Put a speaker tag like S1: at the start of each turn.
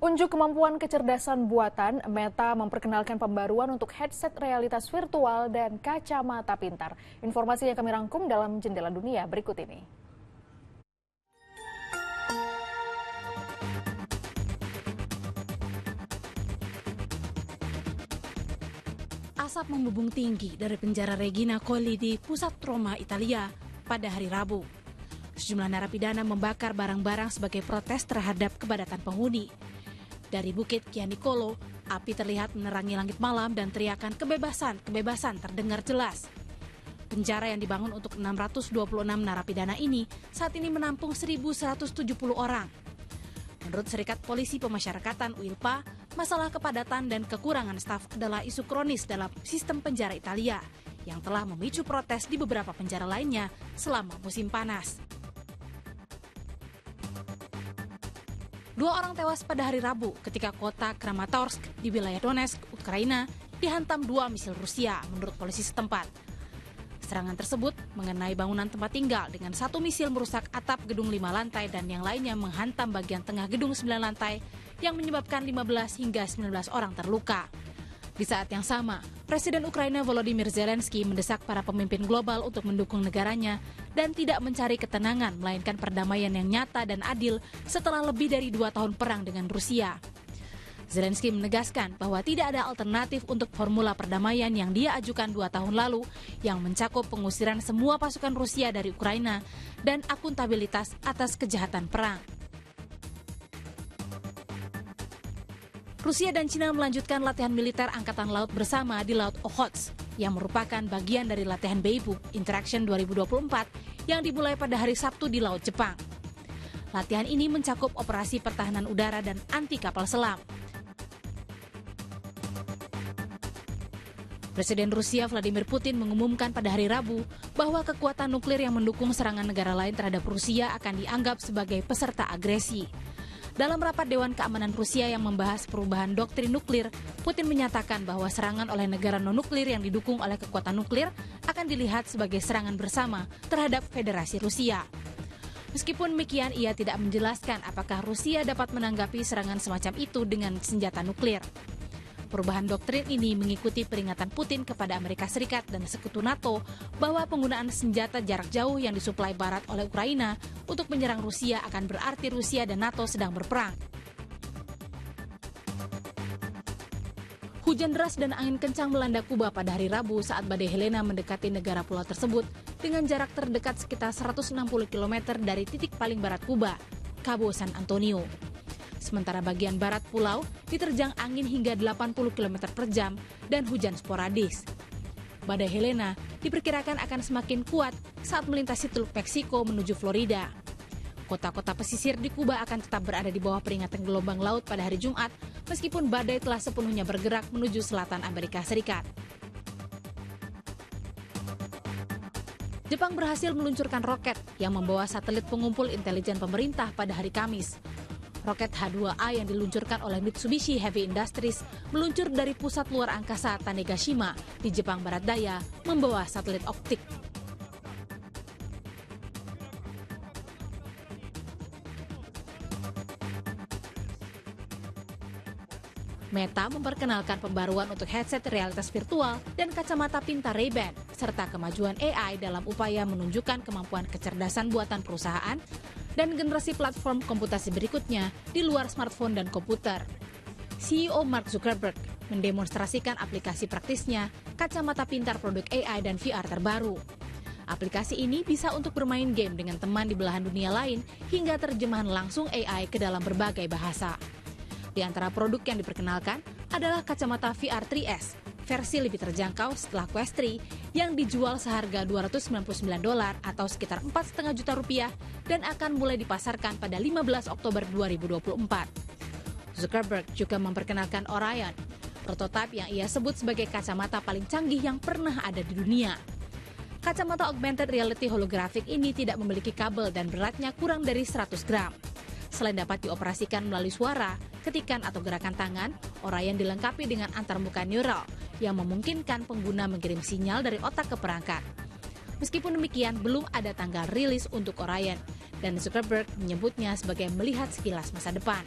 S1: Unjuk kemampuan kecerdasan buatan, Meta memperkenalkan pembaruan untuk headset realitas virtual dan kacamata pintar. Informasi yang kami rangkum dalam Jendela Dunia berikut ini.
S2: Asap membubung tinggi dari penjara Regina Coeli di pusat Roma, Italia pada hari Rabu. Sejumlah narapidana membakar barang-barang sebagai protes terhadap kepadatan penghuni. Dari Bukit Chianicolo, api terlihat menerangi langit malam dan teriakan kebebasan, kebebasan terdengar jelas. Penjara yang dibangun untuk 626 narapidana ini saat ini menampung 1.170 orang. Menurut Serikat Polisi Pemasyarakatan UILPA, masalah kepadatan dan kekurangan staf adalah isu kronis dalam sistem penjara Italia yang telah memicu protes di beberapa penjara lainnya selama musim panas. 2 orang tewas pada hari Rabu ketika kota Kramatorsk di wilayah Donetsk, Ukraina, dihantam 2 misil Rusia menurut polisi setempat. Serangan tersebut mengenai bangunan tempat tinggal dengan 1 misil merusak atap gedung 5 lantai dan yang lainnya menghantam bagian tengah gedung 9 lantai yang menyebabkan 15 hingga 19 orang terluka. Di saat yang sama, Presiden Ukraina Volodymyr Zelensky mendesak para pemimpin global untuk mendukung negaranya dan tidak mencari ketenangan, melainkan perdamaian yang nyata dan adil setelah lebih dari 2 tahun perang dengan Rusia. Zelensky menegaskan bahwa tidak ada alternatif untuk formula perdamaian yang dia ajukan 2 tahun lalu yang mencakup pengusiran semua pasukan Rusia dari Ukraina dan akuntabilitas atas kejahatan perang. Rusia dan China melanjutkan latihan militer Angkatan Laut bersama di Laut Okhotsk yang merupakan bagian dari latihan Beibuk Interaction 2024 yang dimulai pada hari Sabtu di Laut Jepang. Latihan ini mencakup operasi pertahanan udara dan anti kapal selam. Presiden Rusia Vladimir Putin mengumumkan pada hari Rabu bahwa kekuatan nuklir yang mendukung serangan negara lain terhadap Rusia akan dianggap sebagai peserta agresi. Dalam rapat Dewan Keamanan Rusia yang membahas perubahan doktrin nuklir, Putin menyatakan bahwa serangan oleh negara non-nuklir yang didukung oleh kekuatan nuklir akan dilihat sebagai serangan bersama terhadap Federasi Rusia. Meskipun demikian, ia tidak menjelaskan apakah Rusia dapat menanggapi serangan semacam itu dengan senjata nuklir. Perubahan doktrin ini mengikuti peringatan Putin kepada Amerika Serikat dan sekutu NATO bahwa penggunaan senjata jarak jauh yang disuplai Barat oleh Ukraina untuk menyerang Rusia akan berarti Rusia dan NATO sedang berperang. Hujan deras dan angin kencang melanda Kuba pada hari Rabu saat badai Helena mendekati negara pulau tersebut dengan jarak terdekat sekitar 160 km dari titik paling barat Kuba, Cabo San Antonio. Sementara bagian barat pulau diterjang angin hingga 80 km per jam dan hujan sporadis. Badai Helena diperkirakan akan semakin kuat saat melintasi Teluk Meksiko menuju Florida. Kota-kota pesisir di Kuba akan tetap berada di bawah peringatan gelombang laut pada hari Jumat, meskipun badai telah sepenuhnya bergerak menuju selatan Amerika Serikat. Jepang berhasil meluncurkan roket yang membawa satelit pengumpul intelijen pemerintah pada hari Kamis. Roket H2A yang diluncurkan oleh Mitsubishi Heavy Industries meluncur dari pusat luar angkasa Tanegashima di Jepang Barat Daya membawa satelit optik. Meta memperkenalkan pembaruan untuk headset realitas virtual dan kacamata pintar Ray-Ban, serta kemajuan AI dalam upaya menunjukkan kemampuan kecerdasan buatan perusahaan dan generasi platform komputasi berikutnya di luar smartphone dan komputer. CEO Mark Zuckerberg mendemonstrasikan aplikasi praktisnya kacamata pintar produk AI dan VR terbaru. Aplikasi ini bisa untuk bermain game dengan teman di belahan dunia lain hingga terjemahan langsung AI ke dalam berbagai bahasa. Di antara produk yang diperkenalkan adalah kacamata VR 3S, versi lebih terjangkau setelah Quest 3 yang dijual seharga $299 atau sekitar 4,5 juta rupiah dan akan mulai dipasarkan pada 15 Oktober 2024. Zuckerberg juga memperkenalkan Orion, prototipe yang ia sebut sebagai kacamata paling canggih yang pernah ada di dunia. Kacamata augmented reality holographic ini tidak memiliki kabel dan beratnya kurang dari 100 gram. Selain dapat dioperasikan melalui suara, ketikan atau gerakan tangan, Orion dilengkapi dengan antarmuka neural yang memungkinkan pengguna mengirim sinyal dari otak ke perangkat. Meskipun demikian, belum ada tanggal rilis untuk Orion, dan Zuckerberg menyebutnya sebagai melihat sekilas masa depan.